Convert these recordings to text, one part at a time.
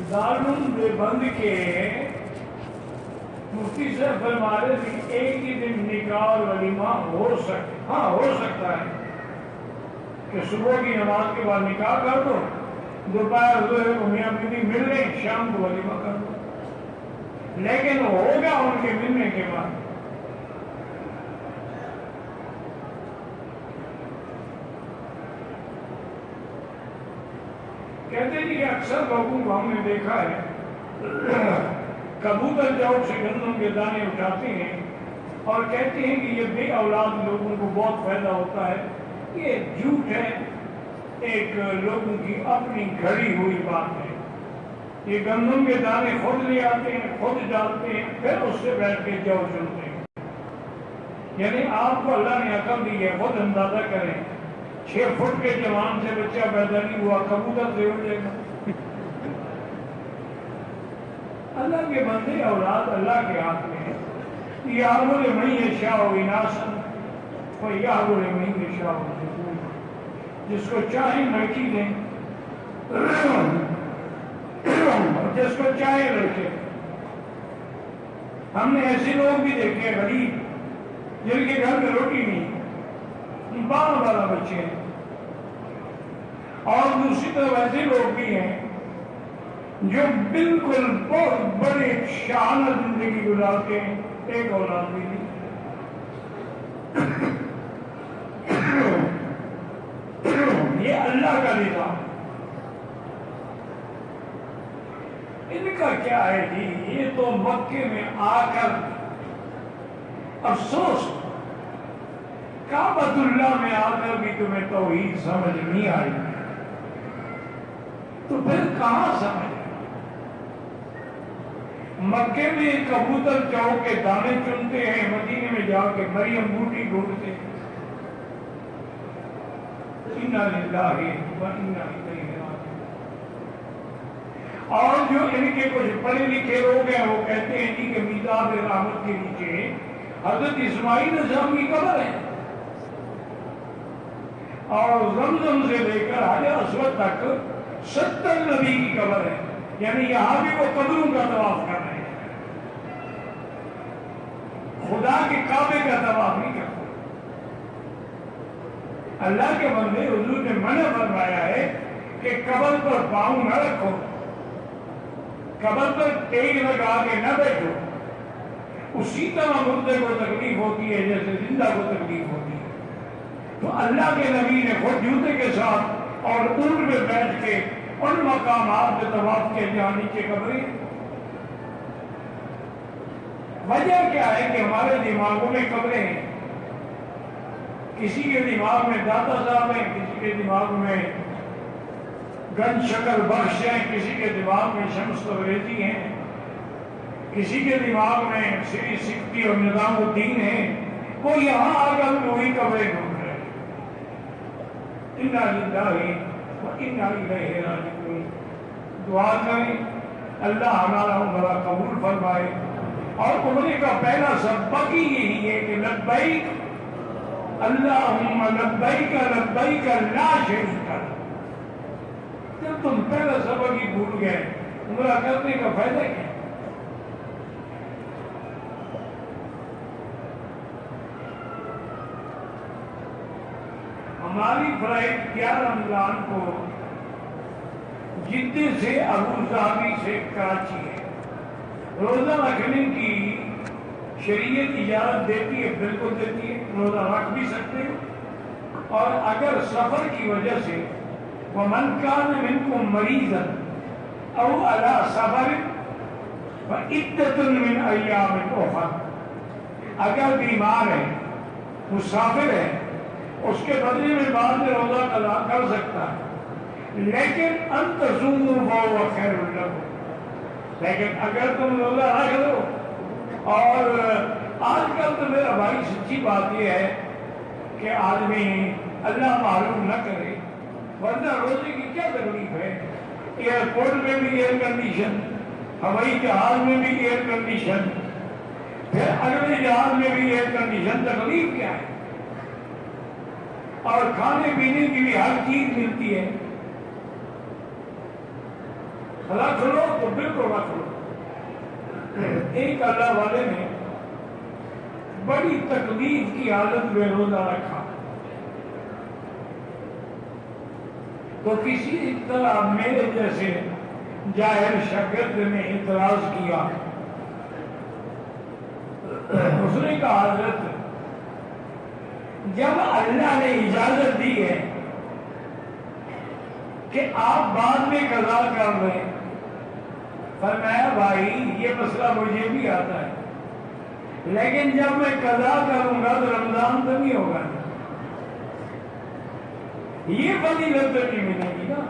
دارالعلوم دیوبند کے مفتی صاحب فرما رہے تھے ایک ہی دن نکاح اور ولیمہ ہو سکتا ہے کہ صبح کی نماز کے بعد نکاح کر دو، دوپہر کو میاں بیوی مل لیں، شام کو ولیمہ کر دو، لیکن ہوگا ان کے ملنے کے بعد۔ کہتے ہیں کہ اکثر لوگوں کو ہم نے دیکھا ہے کبوتر چوک سے گندم کے دانے اٹھاتے ہیں اور کہتے ہیں کہ یہ بے اولاد لوگوں کو بہت فائدہ ہوتا ہے۔ یہ جھوٹ ہے، ایک لوگوں کی اپنی گھڑی ہوئی بات ہے۔ یہ گندم کے دانے خود لے آتے ہیں، خود ڈالتے ہیں، پھر اس سے بیٹھ کے جو چنتے ہیں۔ یعنی آپ کو اللہ نے عقل دی ہے، خود اندازہ کریں 6 فٹ کے جوان سے بچہ پیدا نہیں ہوا، کبوتر سے ہو جائے گا۔ اللہ کے بندے اولاد اللہ کے ہاتھ میں ہے۔ یَهْبُ لِمَن يَشَاءُ إِنَاثًا وَيَهْبُ لِمَن يَشَاءُ الذُّكُورَ، جس کو چاہے لڑکی دیں جس کو چاہے لڑکے۔ ہم نے ایسے لوگ بھی دیکھے غریب جن کے گھر میں روٹی نہیں، 12 بچے ہیں، اور دوسری طرف ایسے لوگ بھی ہیں جو بالکل بہت بڑے شانہ زندگی گزارتے ہیں، ایک اولاد بھی نہیں۔ یہ اللہ کا نظام۔ ان کا کیا ہے جی، یہ تو مکے میں آ کر افسوس، کعبۃ اللہ میں آ کر بھی تمہیں توحید سمجھ نہیں آئی تو پھر کہاں سمجھ؟ مکے میں کبوتر چوک کے دانے چنتے ہیں، مدینے میں جا کے مریم بوٹی ڈھونڈتے ہیں۔ اِنَّا لِلَّهِ وَإِنَّا إِلَيْهِ رَاجِعُونَ۔ اور جو ان کے کچھ پڑھے لکھے لوگ ہیں وہ کہتے ہیں جی کہ میزاب رحمت کے نیچے حضرت اسماعیل السلام کی قبر ہے، اور زمزم سے لے کر حجر اسود تک 70 نبی کی قبر ہے، یعنی یہاں بھی وہ قبروں کا طواف کر رہے ہیں، خدا کے کعبے کا طواف نہیں کرتے۔ اللہ کے بندے، حضور نے منع فرمایا ہے کہ قبر پر پاؤں نہ رکھو، قبر پر ٹیک لگا کے نہ بیٹھو۔ اسی طرح مردے کو تکلیف ہوتی ہے جیسے زندہ کو تکلیف ہوتی ہے۔ تو اللہ کے نبی نے خود جوتے کے ساتھ اور اونٹ میں بیٹھ کے ان مقامات پہ طواف کے جہاں نیچے قبریں۔ وجہ کیا ہے کہ ہمارے دماغوں میں قبریں ہیں، کسی کے دماغ میں داتا صاحب ہیں، کسی کے دماغ میں گنج شکر بخش ہیں، کسی کے دماغ میں شمس تبریزی ہیں، کسی کے دماغ میں سری سکتی اور نظام الدین ہیں۔ وہ یہاں آ کر وہی قبریں ڈھونڈ رہے ہیں۔ اِنَّا لِلَّهِ وَإِنَّا إِلَيْهِ رَاجِعُونَ۔ دعا کریں اللہ ہمارا عمرہ قبول فرمائے۔ اور عمرے کا پہلا سبق ہی یہی ہے کہ لبیک اللہم لبیک لبیک لا شریک لک۔ جب تم پہلا سبق ہی بھول گئے، عمرہ کرنے کا فائدہ کیا؟ ہماری فلائٹ 11 رمضان کو جدہ سے ابو ظہبی سے کراچی ہے۔ روزہ رکھنے کی شریعت اجازت دیتی ہے، بالکل دیتی ہے، روزہ رکھ بھی سکتے ہو۔ اور اگر سفر کی وجہ سے وَمَنْ كَانَ مِنْكُمْ مَرِيضًا أَوْ عَلَى سَفَرٍ فَعِدَّةٌ مِنْ أَيَّامٍ أُخَرَ، اگر بیمار ہے، مسافر ہے، اس کے بدلے میں بعد میں روزہ قضا کر سکتا ہے، لیکن ان تصوموا فهو خیر لکم، لیکن اگر تم روزہ رکھ دو۔ اور آج کل تو میرا بھائی سچی بات یہ ہے کہ آدمی اللہ معلوم نہ کرے، ورنہ روزے کی کیا تکلیف ہے؟ ایئرپورٹ میں بھی ایئر کنڈیشن، ہوائی جہاز میں بھی ایئر کنڈیشن، پھر اگلے جہاز میں بھی ایئر کنڈیشن، تکلیف کیا ہے؟ اور کھانے پینے کی بھی ہر چیز ملتی ہے۔ رکھ لو تو بالکل رکھ لو. ایک اللہ والے نے بڑی تکلیف کی حالت میں روزہ رکھا تو کسی طرح میرے جیسے جاہل شاگرد نے اعتراض کیا. اس نے کہا حضرت جب اللہ نے اجازت دی ہے کہ آپ بعد میں قضا کر لیں، فرمایا بھائی یہ مسئلہ مجھے بھی آتا ہے، لیکن جب میں قضا کروں گا تو رمضان تو نہیں ہوگا، یہ فضیلت تو نہیں ملے گی نا.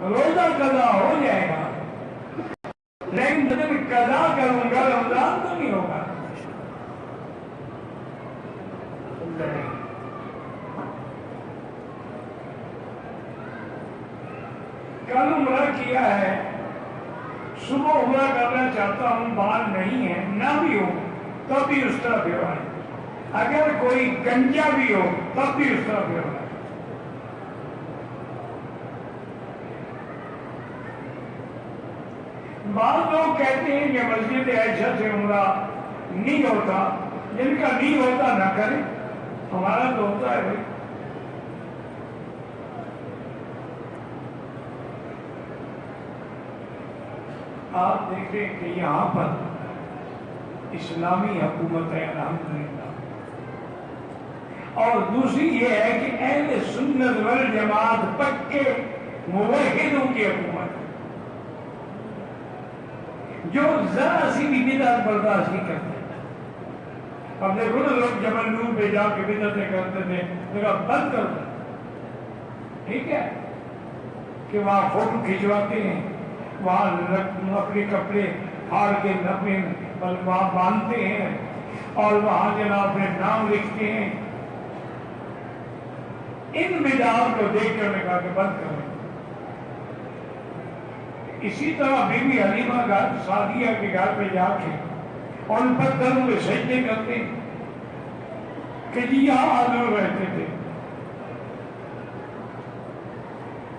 روزہ قضا ہو جائے گا لیکن جب میں قضا کروں گا رمضان تو نہیں ہوگا. کل عمرہ کیا ہے، صبح عمرہ کرنا چاہتا ہوں، بال نہیں ہے، نہ بھی ہو تب بھی اس طرح پھروائے، اگر کوئی گنجا بھی ہو تب بھی اس طرح پھروائے. بعض لوگ کہتے ہیں کہ مسجد عائشہ سے عمرہ نہیں ہوتا، جن کا نہیں ہوتا نہ کرے، ہمارا تو ہوتا ہے بھائی. آپ دیکھیں کہ یہاں پر اسلامی حکومت ہے الحمدللہ، اور دوسری یہ ہے کہ اہل سنت والجماعت پکے موحدوں کی حکومت ہے جو ذرا سی بھی بدعت برداشت نہیں کرتے. اب دیکھو نا لوگ جبل نور پہ جا کے بدعتیں کرتے تھے، میرا بند کر دو، ٹھیک ہے کہ وہاں فوٹو کھنچواتے ہیں، وہاں اپنے کپڑے پھاڑ کے نپے وہاں باندھتے ہیں اور وہاں جناب اپنے نام لکھتے ہیں. ان بدعات کو دیکھ کر میں کہا کہ بند کریں. اسی طرح بی بی حلیمہ سعدیہ کے گھر پہ جا کے اور ان پتھروں پہ سجدے کرتے کہ جی یہاں آدمی رہتے تھے،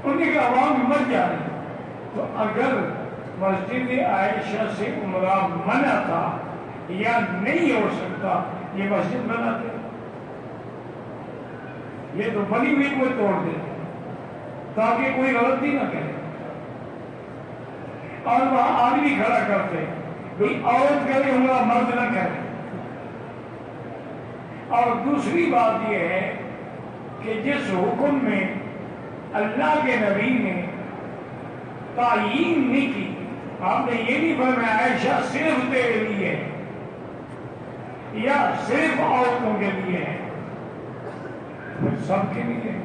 ان کی عوام مر جا رہی. تو اگر مسجد عائشہ سے عمرہ منع تھا یا نہیں ہو سکتا، یہ مسجد بناتے، یہ تو بنی ہوئی کو توڑ دے تاکہ کوئی غلطی نہ کرے، اور وہاں آدمی کھڑا کرتے بھئی عورت کرے عمرہ مرد نہ کرے. اور دوسری بات یہ ہے کہ جس حکم میں اللہ کے نبی نے تعیین نہیں کی، آپ نے یہ نہیں فرمایا عائشہ صرف تیرے لیے ہے یا صرف عورتوں کے لیے ہے، سب کے لیے ہے.